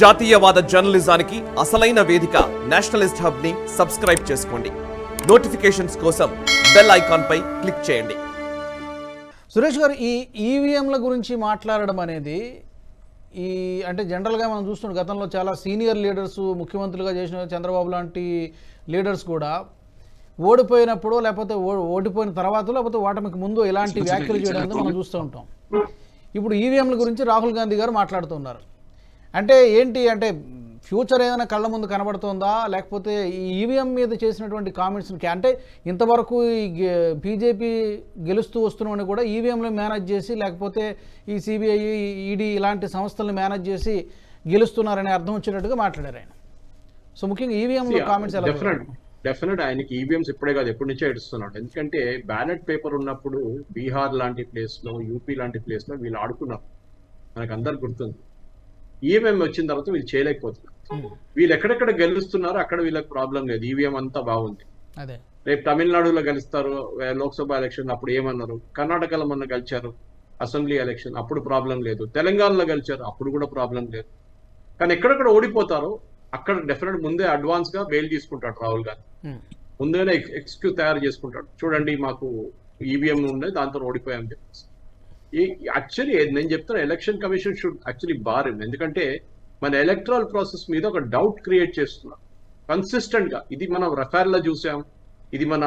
జాతీయవాద జర్నలిజానికి అసలైన వేదిక నేషనలిస్ట్ హబ్ ని సబ్స్క్రైబ్ చేసుకోండి. నోటిఫికేషన్స్ కోసం బెల్ ఐకాన్ పై క్లిక్ చేయండి. సురేష్ గారు, ఈ ఈవీఎంల గురించి మాట్లాడడం అనేది అంటే జనరల్గా మనం చూస్తున్నాం, గతంలో చాలా సీనియర్ లీడర్స్, ముఖ్యమంత్రులుగా చేసిన చంద్రబాబు లాంటి లీడర్స్ కూడా ఓడిపోయినప్పుడు, లేకపోతే ఓడిపోయిన తర్వాత, లేకపోతే ఓటమికి ముందు ఇలాంటి వ్యాఖ్యలు చేయడం మనం చూస్తూ ఉంటాం. ఇప్పుడు ఈవీఎంల గురించి రాహుల్ గాంధీ గారు మాట్లాడుతున్నారు. అంటే ఏంటి, అంటే ఫ్యూచర్ ఏమైనా కళ్ళ ముందు కనబడుతుందా, లేకపోతే ఈ ఈవీఎం మీద చేసినటువంటి కామెంట్స్కి, అంటే ఇంతవరకు ఈ బీజేపీ గెలుస్తూ వస్తున్నవని కూడా ఈవీఎంలు మేనేజ్ చేసి, లేకపోతే ఈ సిబిఐ, ఈడీ ఇలాంటి సంస్థలను మేనేజ్ చేసి గెలుస్తున్నారని అర్థం వచ్చేటట్టుగా మాట్లాడారు ఆయన. సో ముఖ్యంగా ఈవీఎంలో కామెంట్స్ ఎలా? డెఫినెట్ ఆయనకి ఈవీఎంస్ ఇప్పుడే కాదు, ఎప్పటి నుంచో ఏడుస్తున్నాడు. ఎందుకంటే బ్యాలెట్ పేపర్ ఉన్నప్పుడు బీహార్ లాంటి ప్లేస్ లో, యూపీ లాంటి ప్లేస్ లో వీళ్ళు ఆడుకున్నారు, మనకు అందరు గుర్తుంది. ఈవీఎం వచ్చిన తర్వాత వీళ్ళు చేయలేకపోతున్నారు. వీళ్ళు ఎక్కడెక్కడ గెలుస్తున్నారో అక్కడ వీళ్ళకి ప్రాబ్లం లేదు, ఈవీఎం అంతా బాగుంది. రేపు తమిళనాడులో గెలుస్తారు లోక్సభ ఎలక్షన్, అప్పుడు ఏమన్నారు? కర్ణాటకలో మొన్న గెలిచారు అసెంబ్లీ ఎలక్షన్, అప్పుడు ప్రాబ్లం లేదు. తెలంగాణలో గెలిచారు, అప్పుడు కూడా ప్రాబ్లం లేదు. కానీ ఎక్కడెక్కడ ఓడిపోతారో అక్కడ డెఫినెట్ ముందే అడ్వాన్స్ గా బెయిల్ తీసుకుంటాడు రాహుల్ గాంధీ. ముందుగానే ఎక్స్క్యూజ్ తయారు చేసుకుంటాడు, చూడండి మాకు ఈవీఎం ఉండే దాంతో ఓడిపోయామని చెప్పేసి. యాక్చువల్లీ నేను చెప్తున్నా, election commission should actually bar him. ఎందుకంటే మన ఎలక్ట్రల్ ప్రాసెస్ మీద ఒక డౌట్ క్రియేట్ చేస్తున్నారు కన్సిస్టెంట్ గా. ఇది మనం రఫేల్ లో చూసాం, ఇది మన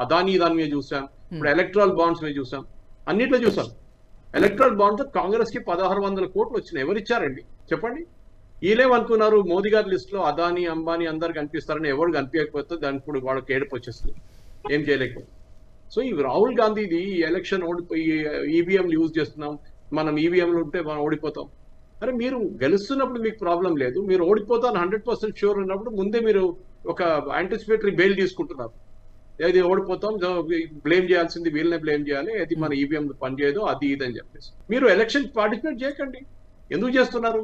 అదానీ దాని మీద చూసాం, ఇప్పుడు ఎలక్ట్రల్ బాండ్స్ మీద చూసాం, అన్నిట్లో చూసాం. ఎలక్ట్రల్ బాండ్ తో కాంగ్రెస్ కి 1600 కోట్లు వచ్చినాయి. ఎవరు ఇచ్చారండి చెప్పండి? వీళ్ళేమనుకున్నారు, మోదీ గారి లిస్ట్ లో అదానీ, అంబానీ అందరు కనిపిస్తారని. ఎవరు కనిపించకపోతే దానికి ఇప్పుడు వాళ్ళకి ఏడుపు వచ్చేస్తుంది, ఏం చేయలేకపోతే. సో ఈ రాహుల్ గాంధీది ఎలక్షన్ ఓడిపోయి ఈవీఎంలు యూజ్ చేస్తున్నాం, మనం ఈవీఎంలు ఉంటే మనం ఓడిపోతాం. అరే మీరు గెలుస్తున్నప్పుడు మీకు ప్రాబ్లం లేదు, మీరు ఓడిపోతాను 100% షూర్ ఉన్నప్పుడు ముందే మీరు ఒక యాంటిసిపేటరీ బెయిల్ తీసుకుంటున్నారు. ఏది ఓడిపోతాం, బ్లేమ్ చేయాల్సింది వీళ్ళనే బ్లేమ్ చేయాలి, అది మన ఈవీఎం పనిచేయదు, అది ఇది అని చెప్పేసి. మీరు ఎలక్షన్ పార్టిసిపేట్ చేయకండి. ఎందుకు చేస్తున్నారు?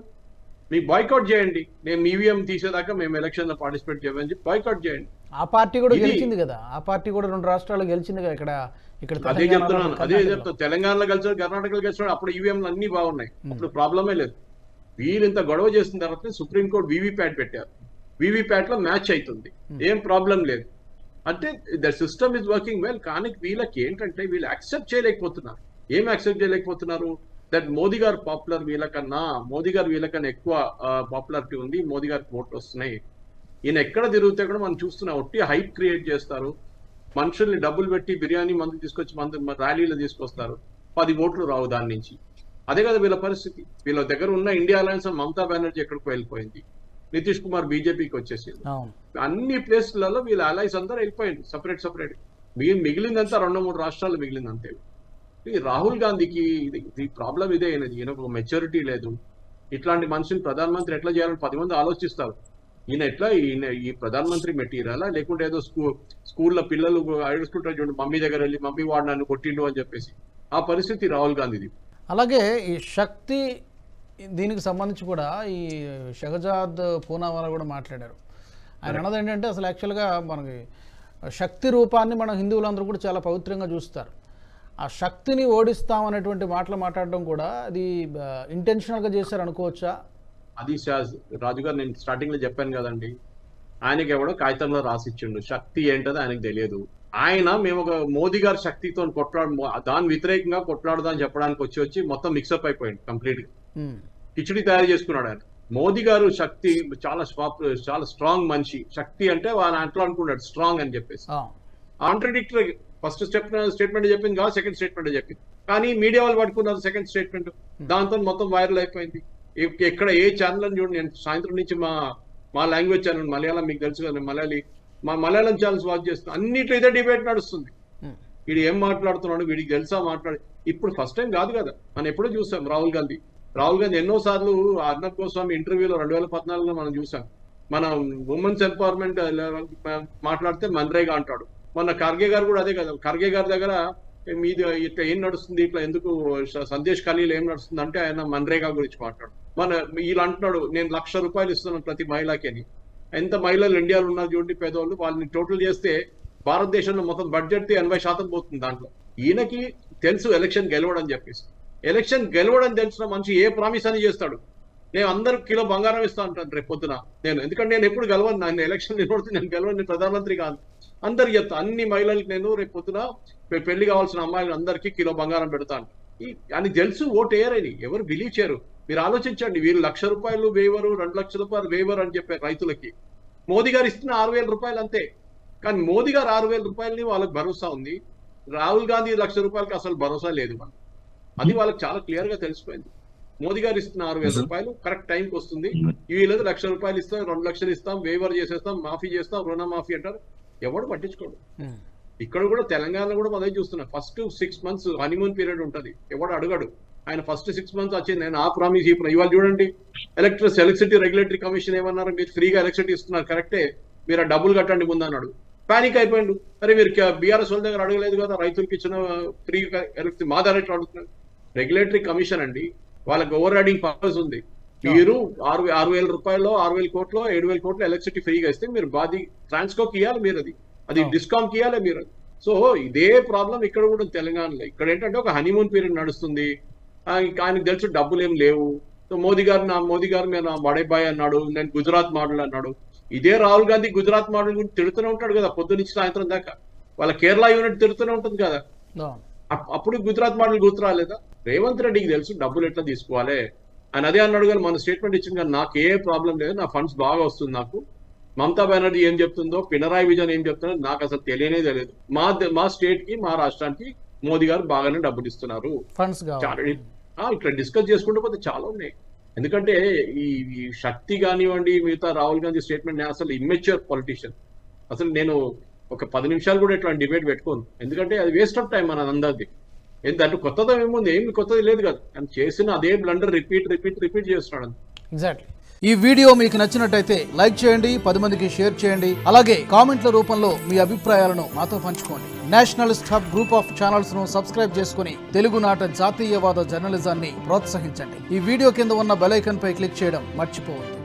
మీకు బాయ్కాట్ చేయండి. మేము ఈవీఎం తీసేదాకా మేము ఎలక్షన్ లో పార్టిసిపేట్ చేయమని చెప్పి బాయ్కాట్ చేయండి. ఆ పార్టీ కూడా గెలిచింది కదా, ఆ పార్టీ కూడా 2 రాష్ట్రాల్లో గెలిచింది కదా. ఇక్కడ అదే చెప్తున్నాను, తెలంగాణలో గెలిచాడు, కర్ణాటకలో గెలిచాడు, అప్పుడు ఈవీఎంలు అన్ని బాగున్నాయి, అప్పుడు ప్రాబ్లమే లేదు. వీళ్ళు ఇంత గొడవ చేసిన తర్వాత సుప్రీంకోర్టు వీవీప్యాట్ పెట్టారు. వీవీప్యాట్ లో మ్యాచ్ అవుతుంది, ఏం ప్రాబ్లం లేదు. అంటే the system is working well. కానీ వీళ్ళకి ఏంటంటే వీళ్ళు యాక్సెప్ట్ చేయలేకపోతున్నారు. ఏం యాక్సెప్ట్ చేయలేకపోతున్నారు? దట్ మోదీ గారు పాపులర్ మోదీ గారు వీళ్ళకన్నా ఎక్కువ పాపులారిటీ ఉంది, మోదీ గారికి ఓట్లు వస్తున్నాయి. ఈయన ఎక్కడ తిరిగితే కూడా మనం చూస్తున్నాం, ఒట్టి హైప్ క్రియేట్ చేస్తారు, మనుషుల్ని డబ్బులు పెట్టి బిర్యానీ మందు తీసుకొచ్చి ర్యాలీలు తీసుకొస్తారు, 10 ఓట్లు రావు దాని నుంచి. అదే కదా వీళ్ళ పరిస్థితి. వీళ్ళ దగ్గర ఉన్న ఇండియా అలయన్స్ మమతా బెనర్జీ ఎక్కడికి వెళ్ళిపోయింది, నితీష్ కుమార్ బీజేపీకి వచ్చేసింది. అన్ని ప్లేస్లలో వీళ్ళ అలయన్స్ అందరూ వెళ్ళిపోయింది సపరేట్. మిగిలిందంతా 2-3 రాష్ట్రాలు మిగిలిందంతే. ఈ రాహుల్ గాంధీకి ఇది ప్రాబ్లం ఇదే. ఈయన ఒక మెచ్యూరిటీ లేదు. ఇట్లాంటి మనిషిని ప్రధానమంత్రి ఎట్లా చేయాలని 10 మంది ఆలోచిస్తారు. ఈయన ఈ ప్రధానమంత్రి మెటీరియలా, లేకుంటే ఏదో స్కూల్లో పిల్లలు అడుగుతుంటారు చూడండి, మమ్మీ దగ్గర వెళ్ళి మమ్మీ వాడు నన్ను కొట్టిండు అని చెప్పేసి, ఆ పరిస్థితి రాహుల్ గాంధీది. అలాగే ఈ శక్తి దీనికి సంబంధించి కూడా ఈ షహజాద్ పూనావాలా కూడా మాట్లాడారు. ఆయన అన్నది ఏంటంటే, అసలు యాక్చువల్గా మనకి శక్తి రూపాన్ని మన హిందువులందరూ కూడా చాలా పవిత్రంగా చూస్తారు. ఆ శక్తిని ఓడిస్తామనేటువంటి మాటలు మాట్లాడడం కూడా అది ఇంటెన్షనల్గా చేశారు అనుకోవచ్చా? అది రాజుగారు నేను స్టార్టింగ్ లో చెప్పాను కదండి, ఆయనకి ఎవడో కాగితంలో రాసిచ్చిండు, శక్తి ఏంటో ఆయనకు తెలియదు. ఆయన మేము ఒక మోదీ గారి శక్తితో దాని వ్యతిరేకంగా కొట్లాడదాం చెప్పడానికి వచ్చి మొత్తం మిక్సప్ అయిపోయింది కంప్లీట్ గా. కిచిడి తయారు చేసుకున్నాడు ఆయన. మోదీ గారు శక్తి చాలా స్ట్రాంగ్ మనిషి, శక్తి అంటే ఆయన అట్లా అనుకున్నాడు స్ట్రాంగ్ అని చెప్పేసి. కాంట్రడిక్టరీ ఫస్ట్ స్టేట్మెంట్ చెప్పింది కాదు, సెకండ్ స్టేట్మెంట్ చెప్పింది. కానీ మీడియా వాళ్ళు పట్టుకున్నారు సెకండ్ స్టేట్మెంట్, దాంతో మొత్తం వైరల్ అయిపోయింది. ఎక్కడ ఏ ఛానల్ అని చూడండి, నేను సాయంత్రం నుంచి మా లాంగ్వేజ్ ఛానల్ మలయాళం, మీకు తెలుసు కదా మా మలయాళం ఛానల్స్ వాచ్ చేస్తున్నాను, అన్నిట్లో ఇదే డిబేట్ నడుస్తుంది. వీడు ఏం మాట్లాడుతున్నాడు, వీడికి తెలుసా ఇప్పుడు ఫస్ట్ టైం కాదు కదా, మనం ఎప్పుడూ చూసాం. రాహుల్ గాంధీ ఎన్నోసార్లు అర్నబ్ గోస్వామి ఇంటర్వ్యూలో 2014లో మనం చూసాం. మన ఉమెన్స్ ఎంపవర్మెంట్ మాట్లాడితే మన్రేగా అంటాడు. మొన్న ఖర్గే గారు కూడా అదే కదా, ఖర్గే గారి దగ్గర మీది ఇట్లా ఏం నడుస్తుంది, ఇట్లా ఎందుకు సందేశ్ ఖలీల్ ఏం నడుస్తుంది అంటే ఆయన మన్రేగా గురించి మాట్లాడు. వీళ్ళు అంటున్నాడు, నేను ₹1,00,000 ఇస్తున్నాను ప్రతి మహిళకి అని. ఎంత మహిళలు ఇండియాలో ఉన్నారు చూడండి, పేదవాళ్ళు, వాళ్ళని టోటల్ చేస్తే భారతదేశంలో మొత్తం బడ్జెట్ 80% పోతుంది దాంట్లో. ఈయనకి తెలుసు ఎలక్షన్ గెలవడం చెప్పేసి. ఎలక్షన్ గెలవడం తెలిసిన మనిషి ఏ ప్రామిస్ అని చేస్తాడు? నేను అందరు కిలో బంగారం ఇస్తా అంటాను రేపు పొద్దున. ఎందుకంటే నేను ఎప్పుడు గెలవను, నేను ఎలక్షన్ నిలబడితే నేను గెలవను, నేను ప్రధానమంత్రి కాదు. అందరికి చెప్తా, అన్ని మహిళలకు నేను రేపు పొద్దున పెళ్లి కావాల్సిన అమ్మాయిలు అందరికీ కిలో బంగారం పెడతాను అని తెలుసు. ఓటు వేయరని ఎవరు బిలీవ్ చేయరు. మీరు ఆలోచించండి, వీళ్ళు ₹1,00,000 వేవరు, ₹2,00,000 వేవరు అని చెప్పారు రైతులకి. మోదీ గారు ఇస్తున్న ₹6,000 అంతే. కానీ మోదీ గారు ₹6,000 వాళ్ళకి భరోసా ఉంది. రాహుల్ గాంధీ ₹1,00,000 అసలు భరోసా లేదు వాళ్ళకి. అది వాళ్ళకి చాలా క్లియర్ గా తెలిసిపోయింది. మోదీ గారు ఇస్తున్న ₹6,000 కరెక్ట్ టైంకి వస్తుంది. వీళ్ళు ₹1,00,000 ఇస్తాం, 2 లక్షలు ఇస్తాం, వేవర్ చేసేస్తాం, మాఫీ చేస్తాం, రుణమాఫీ అంటారు. ఎవడు పట్టించుకోడు. ఇక్కడ కూడా తెలంగాణలో కూడా అదే చూస్తున్నా. ఫస్ట్ 6 months హనీమూన్ పీరియడ్ ఉంటది, ఎవడు అడగడు. ఆయన ఫస్ట్ 6 months వచ్చింది, నేను ఆ ప్రామిస్ ఈ ఇవాళ చూడండి, ఎలక్ట్రిసిటీ రెగ్యులేటరీ కమిషన్ ఏమన్నారు, మీరు ఫ్రీగా ఎలక్ట్రిసిటీ ఇస్తున్నారు కరెక్టే, మీరు ఆ డబ్బులు కట్టండి ముందు అన్నాడు. పానిక్ అయిపోయిండు. అరే మీరు బీఆర్ఎస్ వాళ్ళ దగ్గర అడగలేదు కదా, రైతులకి ఇచ్చిన ఫ్రీగా ఎలక్ట్రిసిటీ మా డైరెక్ట్ అడుగుతున్నారు. రెగ్యులేటరీ కమిషన్ అండి, వాళ్ళకి ఓవర్ రైడింగ్ పర్పస్ ఉంది. మీరు ₹6,000 6,000 కోట్లు 7,000 కోట్లు ఎలక్ట్రిసిటీ ఫ్రీగా ఇస్తే మీరు బాధి ట్రాన్స్కోకి ఇవ్వాలి, మీరు అది డిస్కామ్కి ఇవ్వాలి మీరు. సో ఇదే ప్రాబ్లం ఇక్కడ కూడా తెలంగాణలో. ఇక్కడ ఏంటంటే ఒక హనీమూన్ పీరియడ్ నడుస్తుంది, ఆయనకు తెలుసు డబ్బులు ఏం లేవు. సో మోదీ గారు నేను బడేబాయ్ అన్నాడు, నేను గుజరాత్ మోడల్ అన్నాడు. ఇదే రాహుల్ గాంధీ గుజరాత్ మోడల్ గురించి తిడుతూనే ఉంటాడు కదా పొద్దు నుంచి సాయంత్రం దాకా. వాళ్ళ కేరళ యూనిట్ తిడుతూనే ఉంటుంది కదా. అప్పుడు గుజరాత్ మోడల్ గుర్తు రాలేదా? రేవంత్ రెడ్డికి తెలుసు డబ్బులు ఎట్లా తీసుకోవాలి అని. అదే అన్నాడు కానీ మన స్టేట్మెంట్ ఇచ్చింది కానీ నాకు ఏ ప్రాబ్లం లేదు, నా ఫండ్స్ బాగా వస్తుంది నాకు. మమతా బెనర్జీ ఏం చెప్తుందో, పినరాయి విజయన్ ఏం చెప్తుందో నాకు అసలు తెలియనే తెలియదు. మా స్టేట్ కి మా రాష్ట్రానికి మోదీ గారు బాగానే డబ్బులు ఇస్తున్నారు. ఇట్లా డిస్కస్ చేసుకుంటూ పోతే చాలా ఉన్నాయి. ఎందుకంటే ఈ శక్తి కానివ్వండి, మిగతా రాహుల్ గాంధీ స్టేట్మెంట్, నేను అసలు ఇమ్మెచ్యూర్ పొలిటీషియన్. అసలు నేను ఒక 10 నిమిషాలు కూడా ఇట్లా డిబేట్ పెట్టుకోను, ఎందుకంటే అది వేస్ట్ ఆఫ్ టైం మన అందరిది. ఎందుకంటే కొత్తది ఏముంది, ఏమి కొత్తది లేదు కదా. అని చేసిన అదే బ్లండర్ రిపీట్ చేస్తున్నాడు. ఎగ్జాక్ట్లీ. ఈ వీడియో మీకు నచ్చినట్టయితే లైక్ చేయండి, 10 మందికి షేర్ చేయండి. అలాగే కామెంట్ల రూపంలో మీ అభిప్రాయాలను మాతో పంచుకోండి. Nationalist hub group of channels ను సబ్స్క్రైబ్ చేసుకుని తెలుగునాట జాతీయవాద జర్నలిజాన్ని ప్రోత్సహించండి. ఈ వీడియో కింద ఉన్న బెల్ ఐకాన్ పై క్లిక్ చేయడం మర్చిపోవద్దు.